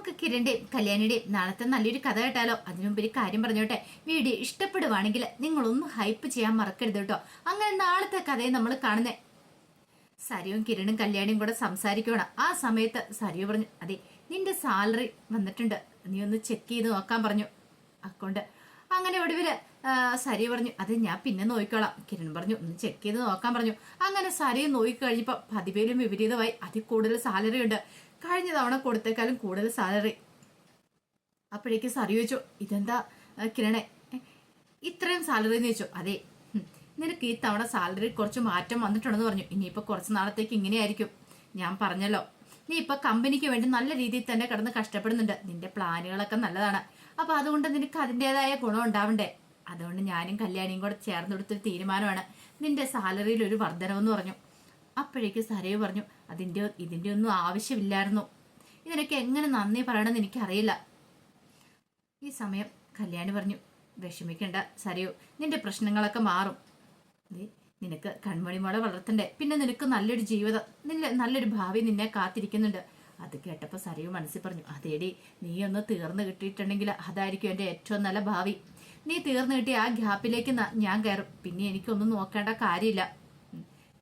നമുക്ക് കിരണിന്റെയും കല്യാണിയുടെയും നാളത്തെ നല്ലൊരു കഥ കേട്ടാലോ? അതിനു മുമ്പ് ഒരു കാര്യം പറഞ്ഞോട്ടെ. വീഡിയോ ഇഷ്ടപ്പെടുവാണെങ്കിൽ നിങ്ങളൊന്ന് ഹൈപ്പ് ചെയ്യാൻ മറക്കരുത് കേട്ടോ. അങ്ങനെ നാളത്തെ കഥയെ നമ്മൾ കാണുന്നേ സരിയും കിരണും കല്യാണിയും കൂടെ സംസാരിക്കണം. ആ സമയത്ത് സരിയു പറഞ്ഞു, അതെ നിന്റെ സാലറി വന്നിട്ടുണ്ട്, നീ ഒന്ന് ചെക്ക് ചെയ്ത് നോക്കാൻ പറഞ്ഞു അക്കൗണ്ട്. അങ്ങനെ ഒടുവില് സരി പറഞ്ഞു, അത് ഞാൻ പിന്നെ നോക്കിക്കോളാം. കിരൺ പറഞ്ഞു, ഒന്ന് ചെക്ക് ചെയ്ത് നോക്കാൻ പറഞ്ഞു. അങ്ങനെ സരിയും നോക്കി കഴിഞ്ഞപ്പോ പതിവേലും വിപരീതമായി അതിൽ കൂടുതൽ സാലറി ഉണ്ട്. കഴിഞ്ഞ തവണ കൊടുത്തേക്കാളും കൂടുതൽ സാലറി. അപ്പോഴേക്ക് സരി ചോദിച്ചു, ഇതെന്താ കിരണെ ഇത്രയും സാലറി എന്ന് ചോദിച്ചു. അതെ നിനക്ക് ഈ തവണ സാലറി കുറച്ച് മാറ്റം വന്നിട്ടുണ്ടെന്ന് പറഞ്ഞു. ഇനിയിപ്പോ കുറച്ച് നാളത്തേക്ക് ഇങ്ങനെയായിരിക്കും. ഞാൻ പറഞ്ഞല്ലോ, നീ ഇപ്പൊ കമ്പനിക്ക് വേണ്ടി നല്ല രീതിയിൽ തന്നെ കിടന്ന് കഷ്ടപ്പെടുന്നുണ്ട്. നിന്റെ പ്ലാനുകളൊക്കെ നല്ലതാണ്. അപ്പൊ അതുകൊണ്ട് നിനക്ക് അതിൻ്റെതായ ഗുണം ഉണ്ടാവണ്ടേ. അതുകൊണ്ട് ഞാനും കല്യാണിയും കൂടെ ചേർന്നെടുത്തൊരു തീരുമാനമാണ് നിന്റെ സാലറിയിൽ ഒരു വർധനവെന്ന് പറഞ്ഞു. അപ്പോഴേക്ക് സരയു പറഞ്ഞു, ഇതിന്റെ ഒന്നും ആവശ്യമില്ലായിരുന്നു. ഇതിനൊക്കെ എങ്ങനെ നന്ദി പറയണമെന്ന് എനിക്കറിയില്ല. ഈ സമയം കല്യാണി പറഞ്ഞു, വിഷമിക്കണ്ട സരയു, നിന്റെ പ്രശ്നങ്ങളൊക്കെ മാറും. നിനക്ക് കൺമണിമോളെ വളർത്തണ്ടേ, പിന്നെ നിനക്ക് നല്ലൊരു ജീവിതം, നല്ലൊരു ഭാവി നിന്നെ കാത്തിരിക്കുന്നുണ്ട്. അത് കേട്ടപ്പോൾ സരയു മനസ്സിൽ പറഞ്ഞു, അതേടി നീ ഒന്ന് തീർന്നു കിട്ടിയിട്ടുണ്ടെങ്കിൽ അതായിരിക്കും എൻ്റെ ഏറ്റവും നല്ല ഭാവി. നീ തീർന്നു കിട്ടിയ ആ ഗ്യാപ്പിലേക്ക് ഞാൻ കയറും. പിന്നെ എനിക്കൊന്നും നോക്കേണ്ട കാര്യമില്ല.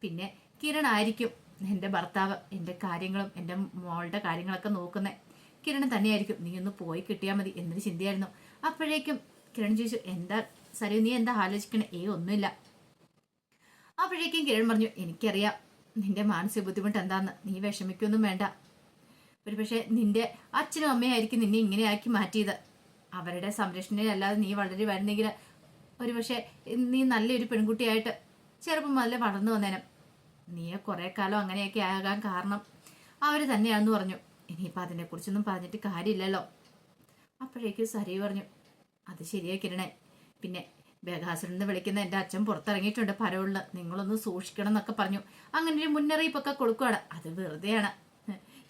പിന്നെ കിരൺ ആയിരിക്കും എൻ്റെ ഭർത്താവ്. എൻ്റെ കാര്യങ്ങളും എൻ്റെ മോളുടെ കാര്യങ്ങളൊക്കെ നോക്കുന്നത് കിരൺ തന്നെയായിരിക്കും. നീ ഒന്ന് പോയി കിട്ടിയാൽ മതി എന്നൊരു ചിന്തയായിരുന്നു. അപ്പോഴേക്കും കിരൺ ചോദിച്ചു, എന്താ സരയു നീ എന്താ ആലോചിക്കണേ? ഒന്നുമില്ല. അപ്പോഴേക്കും കിരൺ പറഞ്ഞു, എനിക്കറിയാം നിന്റെ മാനസിക ബുദ്ധിമുട്ട് എന്താന്ന്. നീ വിഷമിക്കൊന്നും വേണ്ട. ഒരു പക്ഷെ നിന്റെ അച്ഛനും അമ്മയായിരിക്കും നിന്നെ ഇങ്ങനെ ആക്കി മാറ്റിയത്. അവരുടെ സംരക്ഷണയിലല്ലാതെ നീ വളരെ വരുന്നെങ്കിൽ ഒരു പക്ഷെ നീ നല്ലൊരു പെൺകുട്ടിയായിട്ട് ചെറുപ്പം മുതലേ വളർന്നു വന്നേനും. നീയെ കുറെ കാലം അങ്ങനെയൊക്കെ ആകാൻ കാരണം അവർ തന്നെയാണെന്ന് പറഞ്ഞു. ഇനിയിപ്പോൾ അതിനെക്കുറിച്ചൊന്നും പറഞ്ഞിട്ട് കാര്യമില്ലല്ലോ. അപ്പോഴേക്കും സരി പറഞ്ഞു, അത് ശരിയാ കിരണേ. പിന്നെ ബേഗാസുരന്ന് വിളിക്കുന്ന എൻ്റെ അച്ഛൻ പുറത്തിറങ്ങിയിട്ടുണ്ട് പരോളില്, നിങ്ങളൊന്ന് സൂക്ഷിക്കണം എന്നൊക്കെ പറഞ്ഞു. അങ്ങനെ ഒരു മുന്നറിയിപ്പൊക്കെ കൊടുക്കുകയാണ്. അത് വെറുതെയാണ്.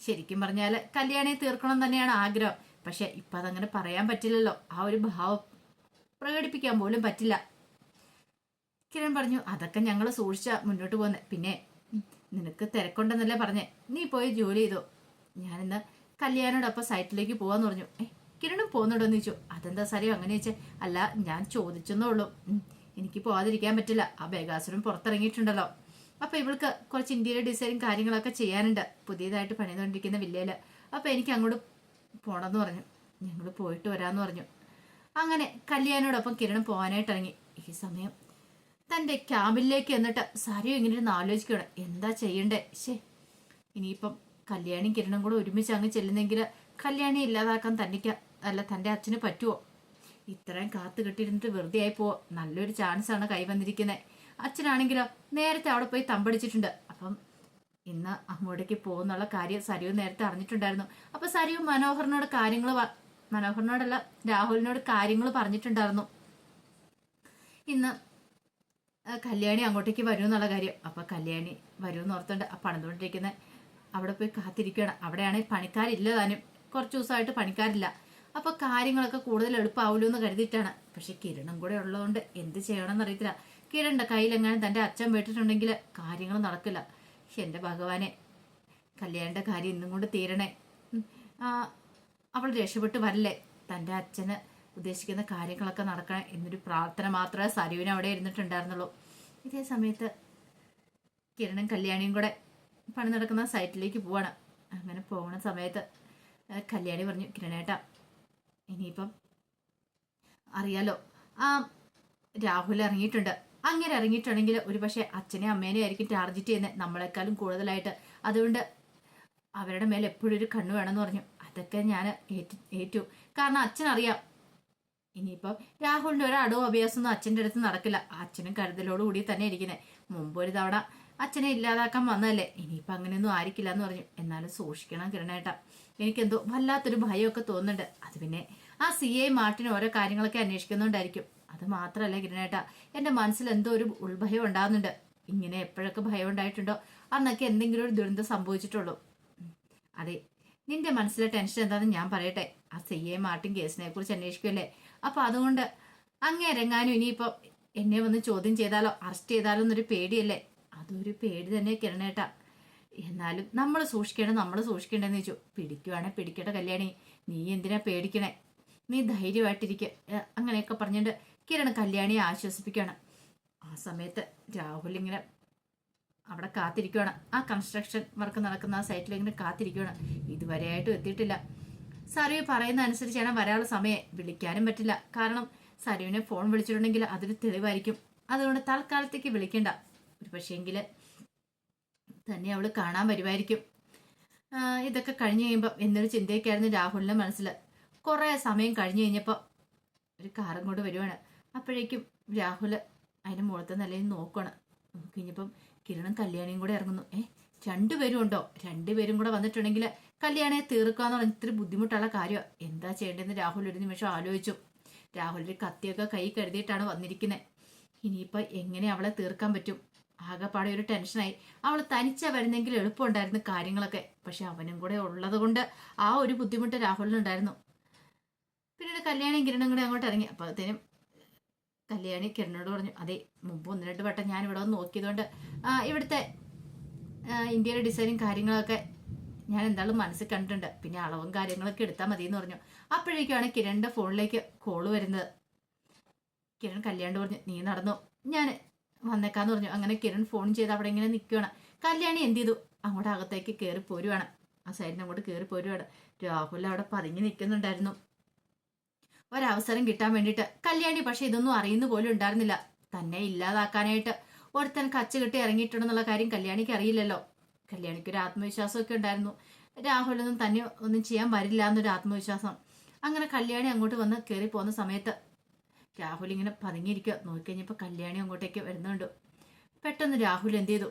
ശരിക്കും പറഞ്ഞാൽ കല്യാണിയെ തീർക്കണം തന്നെയാണ് ആഗ്രഹം. പക്ഷെ ഇപ്പം അതങ്ങനെ പറയാൻ പറ്റില്ലല്ലോ. ആ ഒരു ഭാവം പ്രകടിപ്പിക്കാൻ പോലും പറ്റില്ല. കിരൺ പറഞ്ഞു, അതൊക്കെ ഞങ്ങൾ സൂക്ഷിച്ചാ മുന്നോട്ട് പോകുന്നത്. പിന്നെ നിനക്ക് തിരക്കുണ്ടെന്നല്ലേ പറഞ്ഞേ, നീ പോയി ജോലി ചെയ്തോ. ഞാനിന്ന് കല്യാണോടൊപ്പം സൈറ്റിലേക്ക് പോവാന്ന് പറഞ്ഞു. കിരണും പോകുന്നുണ്ടോന്ന് ചോദിച്ചു. അതെന്താ സരിയോ അങ്ങനെ ചോദിച്ചേ? അല്ല ഞാൻ ചോദിച്ചെന്നേ ഉള്ളൂ. എനിക്ക് പോവാതിരിക്കാൻ പറ്റില്ല. ആ ബേഗാസുരൻ പുറത്തിറങ്ങിയിട്ടുണ്ടല്ലോ. അപ്പൊ ഇവൾക്ക് കുറച്ച് ഇന്റീരിയർ ഡിസൈനും കാര്യങ്ങളൊക്കെ ചെയ്യാനുണ്ട് പുതിയതായിട്ട് പണിതുകൊണ്ടിരിക്കുന്ന വില്ലയില്. അപ്പൊ എനിക്ക് അങ്ങോട്ട് പോണെന്ന് പറഞ്ഞു. ഞങ്ങൾ പോയിട്ട് വരാന്ന് പറഞ്ഞു. അങ്ങനെ കല്യാണോടൊപ്പം കിരണം പോകാനായിട്ട് ഇറങ്ങി. ഈ സമയം തന്റെ ക്യാബിലേക്ക് എന്നിട്ട് സരിയോ ഇങ്ങനെ ഇരുന്ന് ആലോചിക്കുകയാണ്, എന്താ ചെയ്യണ്ടേ. ഇനിയിപ്പം കല്യാണിയും കിരണും കൂടെ ഒരുമിച്ച് അങ്ങ് ചെല്ലുന്നെങ്കിൽ കല്യാണി ഇല്ലാതാക്കാൻ തന്റെ അച്ഛന് പറ്റുമോ? ഇത്രയും കാത്തു കെട്ടിയിരുന്നിട്ട് വെറുതെ ആയി പോവോ? നല്ലൊരു ചാൻസാണ് കൈവന്നിരിക്കുന്നത്. അച്ഛനാണെങ്കിലോ നേരത്തെ അവിടെ പോയി തമ്പടിച്ചിട്ടുണ്ട്. അപ്പം ഇന്ന് അങ്ങോട്ടേക്ക് പോകുന്നുള്ള കാര്യം സരിയു നേരത്തെ അറിഞ്ഞിട്ടുണ്ടായിരുന്നു. അപ്പൊ സരിയു മനോഹറിനോടല്ല രാഹുലിനോട് കാര്യങ്ങൾ പറഞ്ഞിട്ടുണ്ടായിരുന്നു, ഇന്ന് കല്യാണി അങ്ങോട്ടേക്ക് വരൂ എന്നുള്ള കാര്യം. അപ്പൊ കല്യാണി വരുമെന്ന് ഓർത്തുണ്ട് ആ പണിതുകൊണ്ടിരിക്കുന്ന അവിടെ പോയി കാത്തിരിക്കുകയാണ്. അവിടെയാണെങ്കിൽ പണിക്കാരില്ല താനും, കുറച്ച് ദിവസമായിട്ട് പണിക്കാരില്ല. അപ്പൊ കാര്യങ്ങളൊക്കെ കൂടുതൽ എളുപ്പമാവുമല്ലോ എന്ന് കരുതിയിട്ടാണ്. പക്ഷെ കിരണും കൂടെ ഉള്ളതുകൊണ്ട് എന്ത് ചെയ്യണമെന്ന് അറിയത്തില്ല. കിരണിന്റെ കയ്യിലെങ്ങാനും തന്റെ അച്ഛൻ പോയിട്ടുണ്ടെങ്കിൽ കാര്യങ്ങൾ നടക്കില്ല. എന്റെ ഭഗവാനെ, കല്യാണിന്റെ കാര്യം ഇന്നും കൊണ്ട് തീരണേ. അവൾ രക്ഷപ്പെട്ട് വരല്ലേ, തന്റെ അച്ഛന് ഉദ്ദേശിക്കുന്ന കാര്യങ്ങളൊക്കെ നടക്കണം എന്നൊരു പ്രാർത്ഥന മാത്രമേ സരുവിന് അവിടെ ഇരുന്നിട്ടുണ്ടായിരുന്നുള്ളൂ. ഇതേ സമയത്ത് കിരണും കല്യാണിയും കൂടെ പണി നടക്കുന്ന സൈറ്റിലേക്ക് പോവാണ്. അങ്ങനെ പോകുന്ന സമയത്ത് കല്യാണി പറഞ്ഞു, കിരണേട്ടാ ഇനിയിപ്പം അറിയാലോ ആ രാഹുൽ ഇറങ്ങിയിട്ടുണ്ട്. അങ്ങനെ ഇറങ്ങിയിട്ടുണ്ടെങ്കിൽ ഒരു പക്ഷെ അച്ഛനെ അമ്മേനെ ആയിരിക്കും ടാർഗറ്റ് ചെയ്യുന്നത് നമ്മളെക്കാളും കൂടുതലായിട്ട്. അതുകൊണ്ട് അവരുടെ മേലെ എപ്പോഴും ഒരു കണ്ണു വേണമെന്ന് പറഞ്ഞു. അതൊക്കെ ഞാൻ ഏറ്റു. കാരണം അച്ഛനറിയാം ഇനിയിപ്പം രാഹുലിന്റെ ഒരു അടവും അഭ്യാസമൊന്നും അച്ഛൻ്റെ അടുത്ത് നടക്കില്ല. അച്ഛനും കരുതലോടുകൂടി തന്നെ ഇരിക്കുന്നത്. മുമ്പ് ഒരു തവണ അച്ഛനെ ഇല്ലാതാക്കാൻ വന്നതല്ലേ, ഇനിയിപ്പം അങ്ങനെയൊന്നും ആയിരിക്കില്ല എന്ന് പറഞ്ഞു. എന്നാലും സൂക്ഷിക്കണം കിരണേട്ടാ, എനിക്കെന്തോ വല്ലാത്തൊരു ഭയമൊക്കെ തോന്നുന്നുണ്ട്. അത് പിന്നെ ആ CA മാർട്ടിന് ഓരോ കാര്യങ്ങളൊക്കെ അന്വേഷിക്കുന്നുണ്ടായിരിക്കും. അത് മാത്രമല്ല കിരണേട്ടാ, എൻ്റെ മനസ്സിൽ എന്തോ ഒരു ഉൾഭയം ഉണ്ടാകുന്നുണ്ട്. ഇങ്ങനെ എപ്പോഴൊക്കെ ഭയം ഉണ്ടായിട്ടുണ്ടോ അന്നൊക്കെ എന്തെങ്കിലും ഒരു ദുരന്തം സംഭവിച്ചിട്ടുള്ളൂ. അതെ, നിന്റെ മനസ്സിലെ ടെൻഷൻ എന്താണെന്ന് ഞാൻ പറയട്ടെ. ആ CA മാർട്ടിൻ കേസിനെ കുറിച്ച് അന്വേഷിക്കുമല്ലേ. അപ്പൊ അതുകൊണ്ട് അങ്ങേ ഇറങ്ങാനും ഇനിയിപ്പോ എന്നെ വന്ന് ചോദ്യം ചെയ്താലോ അറസ്റ്റ് ചെയ്താലോ എന്നൊരു പേടിയല്ലേ. അതൊരു പേടി തന്നെ കിരണേട്ടാ. എന്നാലും നമ്മൾ സൂക്ഷിക്കേണ്ടെന്ന് ചോദിച്ചു. പിടിക്കുവാണെ പിടിക്കട്ടെ കല്യാണി, നീ എന്തിനാ പേടിക്കണേ, നീ ധൈര്യമായിട്ടിരിക്കുക, അങ്ങനെയൊക്കെ പറഞ്ഞിട്ട് കിരൺ കല്യാണിയെ ആശ്വസിപ്പിക്കുകയാണ്. ആ സമയത്ത് രാഹുൽ ഇങ്ങനെ അവിടെ കാത്തിരിക്കുകയാണ്. ആ കൺസ്ട്രക്ഷൻ വർക്ക് നടക്കുന്ന ആ സൈറ്റിൽ ഇങ്ങനെ കാത്തിരിക്കുകയാണ്. ഇതുവരെയായിട്ടും എത്തിയിട്ടില്ല. സരു പറയുന്ന അനുസരിച്ചാണ് വരാനുള്ള സമയം. വിളിക്കാനും പറ്റില്ല, കാരണം സരുവിനെ ഫോൺ വിളിച്ചിട്ടുണ്ടെങ്കിൽ അതൊരു തെളിവായിരിക്കും. അതുകൊണ്ട് തൽക്കാലത്തേക്ക് വിളിക്കണ്ട. ഒരു പക്ഷേങ്കിൽ തന്നെ അവള് കാണാൻ വരുമായിരിക്കും. ഇതൊക്കെ കഴിഞ്ഞ് കഴിയുമ്പോൾ എന്നൊരു ചിന്തയൊക്കെയായിരുന്നു രാഹുലിന്റെ മനസ്സിൽ. കുറേ സമയം കഴിഞ്ഞ് കഴിഞ്ഞപ്പോൾ ഒരു കാറും കൊണ്ട് വരുവാണ്. അപ്പോഴേക്കും രാഹുൽ അതിന് മുഖത്തെ നിലയിൽ നോക്കുകയാണ്. നോക്കിക്കഴിഞ്ഞപ്പം കിരണും കല്യാണിയും കൂടെ ഇറങ്ങുന്നു. രണ്ടുപേരും ഉണ്ടോ? രണ്ടുപേരും കൂടെ വന്നിട്ടുണ്ടെങ്കിൽ കല്യാണിയെ തീർക്കാന്ന് പറഞ്ഞ ഇത്തിരി ബുദ്ധിമുട്ടുള്ള കാര്യമാണ്. എന്താ ചെയ്യേണ്ടതെന്ന് രാഹുൽ ഒരു നിമിഷം ആലോചിച്ചു. രാഹുലിന്റെ കത്തിയൊക്കെ കൈ കരുതിയിട്ടാണ് വന്നിരിക്കുന്നത്. ഇനിയിപ്പോൾ എങ്ങനെ അവളെ തീർക്കാൻ പറ്റും? ആകെപ്പാടെ ഒരു ടെൻഷനായി. അവൾ തനിച്ച വരുന്നെങ്കിൽ എളുപ്പമുണ്ടായിരുന്നു കാര്യങ്ങളൊക്കെ. പക്ഷെ അവനും കൂടെ ഉള്ളത് കൊണ്ട് ആ ഒരു ബുദ്ധിമുട്ട് രാഹുലിനുണ്ടായിരുന്നു. പിന്നീട് കല്യാണിയും കിരണും കൂടെ അങ്ങോട്ട് ഇറങ്ങി. അപ്പോഴത്തേനും കല്യാണി കിരണോട് പറഞ്ഞു, അതെ മുമ്പ് 1-2 വട്ടം ഞാൻ ഇവിടെ വന്ന് നോക്കിയതുകൊണ്ട് ഇവിടുത്തെ ഇന്ത്യയുടെ ഡിസൈനും കാര്യങ്ങളൊക്കെ ഞാൻ എന്തായാലും മനസ്സിൽ കണ്ടിട്ടുണ്ട്. പിന്നെ അളവും കാര്യങ്ങളൊക്കെ എടുത്താൽ മതി എന്ന് പറഞ്ഞു. അപ്പോഴേക്കാണ് കിരണിന്റെ ഫോണിലേക്ക് കോള് വരുന്നത്. കിരൺ കല്യാണോട് പറഞ്ഞു, നീ നടന്നു, ഞാൻ വന്നേക്കാന്ന് പറഞ്ഞു. അങ്ങനെ കിരൺ ഫോൺ ചെയ്ത് അവിടെ ഇങ്ങനെ നിൽക്കുകയാണ്. കല്യാണി എന്ത് ചെയ്തു? അങ്ങോട്ട് അകത്തേക്ക് കയറി പോരുവാണ്. ആ സൈഡിന് അങ്ങോട്ട് കയറി പോരുവാണ്. രാഹുൽ അവിടെ പതുങ്ങി നിൽക്കുന്നുണ്ടായിരുന്നു. ഒരവസരം കിട്ടാൻ വേണ്ടിയിട്ട്. കല്യാണി പക്ഷെ ഇതൊന്നും അറിയുന്ന പോലും ഉണ്ടായിരുന്നില്ല. തന്നെ ഇല്ലാതാക്കാനായിട്ട് ഒരുത്തൻ കച്ച കെട്ടി ഇറങ്ങിയിട്ടുണ്ടെന്നുള്ള കാര്യം കല്യാണിക്ക് അറിയില്ലല്ലോ. കല്യാണിക്ക് ഒരു ആത്മവിശ്വാസമൊക്കെ ഉണ്ടായിരുന്നു. രാഹുലൊന്നും തന്നെ ഒന്നും ചെയ്യാൻ വരില്ല എന്നൊരു ആത്മവിശ്വാസം. അങ്ങനെ കല്യാണി അങ്ങോട്ട് വന്ന് കയറി പോകുന്ന സമയത്ത് രാഹുൽ ഇങ്ങനെ പതുങ്ങിയിരിക്കുക. നോക്കിക്കഴിഞ്ഞപ്പോൾ കല്യാണി അങ്ങോട്ടേക്ക് വരുന്നുണ്ട്. പെട്ടെന്ന് രാഹുൽ എന്ത് ചെയ്തു?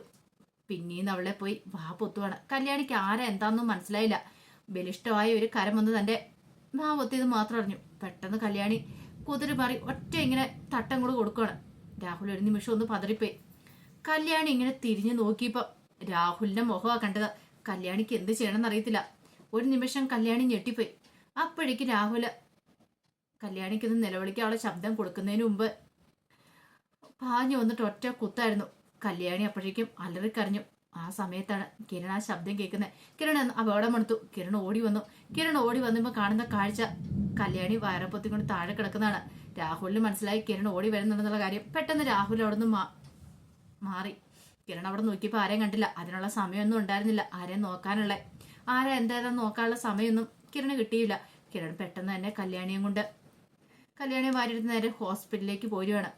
പിന്നീന്ന് അവളെ പോയി വാ പൊത്തുവാണ്. കല്യാണിക്ക് ആരാ എന്താണെന്നും മനസ്സിലായില്ല. ബലിഷ്ടമായ ഒരു കരം വന്ന് തന്റെ വാ പൊത്തിയത് മാത്രം അറിഞ്ഞു. പെട്ടെന്ന് കല്യാണി കുതിരി മാറി ഒറ്റ ഇങ്ങനെ തട്ടം കൂടെ കൊടുക്കുകയാണ്. രാഹുൽ ഒരു നിമിഷം ഒന്ന് പതറിപ്പോയി. കല്യാണി ഇങ്ങനെ തിരിഞ്ഞു നോക്കിയപ്പോൾ രാഹുലിന്റെ മുഖമാണ് കണ്ടത്. കല്യാണിക്ക് എന്ത് ചെയ്യണമെന്ന് അറിയത്തില്ല. ഒരു നിമിഷം കല്യാണി ഞെട്ടിപ്പോയി. അപ്പോഴേക്ക് രാഹുൽ കല്യാണിക്കൊന്ന് നിലവിളിക്കാനുള്ള ശബ്ദം കൊടുക്കുന്നതിന് മുമ്പ് പാഞ്ഞു വന്നിട്ട് ഒറ്റ കുത്തായിരുന്നു. കല്യാണി അപ്പോഴേക്കും അലറിക്കരഞ്ഞു. ആ സമയത്താണ് കിരൺ ആ ശബ്ദം കേൾക്കുന്നത്. കിരൺ അപകടമെടുത്തു. കിരൺ ഓടി വന്നു. കിരൺ ഓടി വന്നപ്പോൾ കാണുന്ന കാഴ്ച കല്യാണി വയറപ്പൊത്തിക്കൊണ്ട് താഴെ കിടക്കുന്നതാണ്. രാഹുലിന് മനസ്സിലായി കിരൺ ഓടി വരുന്നുണ്ടെന്നുള്ള കാര്യം. പെട്ടെന്ന് രാഹുൽ അവിടെ നിന്ന് മാറി. കിരൺ അവിടെ നോക്കിയപ്പോൾ ആരെയും കണ്ടില്ല. അതിനുള്ള സമയമൊന്നും ഉണ്ടായിരുന്നില്ല. ആരെയും നോക്കാനുള്ള ആരാ എന്തായാലും നോക്കാനുള്ള സമയമൊന്നും കിരണ് കിട്ടിയില്ല. കിരൺ പെട്ടെന്ന് തന്നെ കല്യാണിയെ വാരിയെടുത്ത് നേരെ ഹോസ്പിറ്റലിലേക്ക് പോരുവാണ്.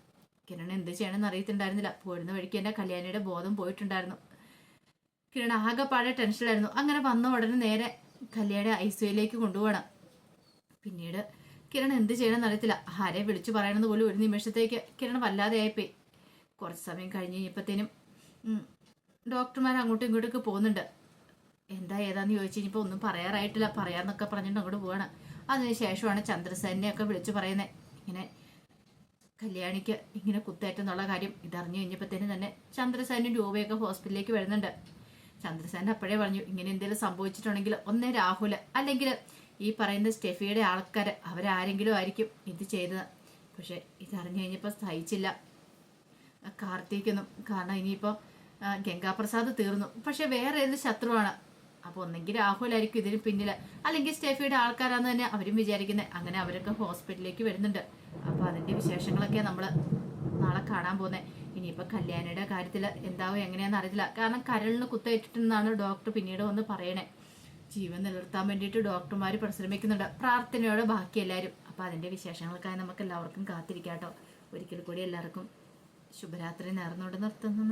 കിരൺ എന്ത് ചെയ്യണമെന്ന് അറിയത്തുണ്ടായിരുന്നില്ല. പോരുന്ന വഴിക്ക് തന്നെ കല്യാണിയുടെ ബോധം പോയിട്ടുണ്ടായിരുന്നു. കിരൺ ആകെപ്പാടെ ടെൻഷനായിരുന്നു. അങ്ങനെ വന്ന ഉടനെ നേരെ കല്യാണി ICUയിലേക്ക് കൊണ്ടുപോകണം. പിന്നീട് കിരൺ എന്ത് ചെയ്യണമെന്ന് അറിയത്തില്ല. ആരെ വിളിച്ചു പറയണമെന്ന് പോലും ഒരു നിമിഷത്തേക്ക് കിരൺ വല്ലാതെ ആയിപ്പോയി. കുറച്ച് സമയം കഴിഞ്ഞ് കഴിഞ്ഞപ്പോഴത്തേനും ഡോക്ടർമാർ അങ്ങോട്ടും ഇങ്ങോട്ടൊക്കെ പോകുന്നുണ്ട്. എന്താ ഏതാന്ന് ചോദിച്ചു കഴിഞ്ഞപ്പോൾ ഒന്നും പറയാറായിട്ടില്ല. പറയാന്നൊക്കെ പറഞ്ഞിട്ട് അങ്ങോട്ട് പോവാണ്. അതിനുശേഷമാണ് ചന്ദ്രസേനെയൊക്കെ വിളിച്ചു പറയുന്നത്, ഇങ്ങനെ കല്യാണിക്ക് ഇങ്ങനെ കുത്തേറ്റെന്നുള്ള കാര്യം. ഇതറിഞ്ഞു കഴിഞ്ഞപ്പോഴത്തേനും തന്നെ ചന്ദ്രസേനും രൂപയൊക്കെ ഹോസ്പിറ്റലിലേക്ക് വരുന്നുണ്ട്. ചന്ദ്രസേന അപ്പോഴേ പറഞ്ഞു, ഇങ്ങനെ എന്തെങ്കിലും സംഭവിച്ചിട്ടുണ്ടെങ്കിൽ ഒന്നേ രാഹുൽ അല്ലെങ്കിൽ ഈ പറയുന്ന സ്റ്റെഫിയുടെ ആൾക്കാർ അവരാരെങ്കിലും ആയിരിക്കും ഇത് ചെയ്തത്. പക്ഷെ ഇതറിഞ്ഞു കഴിഞ്ഞപ്പോൾ സഹിച്ചില്ല കാർത്തിക്കൊന്നും. കാരണം ഇനിയിപ്പോൾ ഗംഗാപ്രസാദ് തീർന്നു. പക്ഷെ വേറെ ഏത് ശത്രുവാണ്. അപ്പോൾ ഒന്നെങ്കിൽ രാഹുലായിരിക്കും ഇതിന് പിന്നിൽ, അല്ലെങ്കിൽ സ്റ്റെഫിയുടെ ആൾക്കാരാന്ന് തന്നെ അവരും വിചാരിക്കുന്നത്. അങ്ങനെ അവരൊക്കെ ഹോസ്പിറ്റലിലേക്ക് വരുന്നുണ്ട്. അപ്പോൾ അതിൻ്റെ വിശേഷങ്ങളൊക്കെ നമ്മൾ നാളെ കാണാൻ പോകുന്നത്. ഇനിയിപ്പോൾ കല്യാണിയുടെ കാര്യത്തിൽ എന്താവും എങ്ങനെയാണെന്ന് അറിയില്ല. കാരണം കരളിന് കുത്തേറ്റിട്ടെന്നാണ് ഡോക്ടർ പിന്നീട് വന്ന് പറയണേ. ജീവൻ നിലനിർത്താൻ വേണ്ടിയിട്ട് ഡോക്ടർമാർ പരിശ്രമിക്കുന്നുണ്ട്, പ്രാർത്ഥനയോടെ ബാക്കി എല്ലാവരും. അപ്പോൾ അതിൻ്റെ വിശേഷങ്ങൾക്കായി നമുക്ക് എല്ലാവർക്കും കാത്തിരിക്കാം കേട്ടോ. ഒരിക്കൽ കൂടി എല്ലാവർക്കും ശുഭരാത്രി നേർന്നുകൊണ്ട് നിർത്തുന്നു.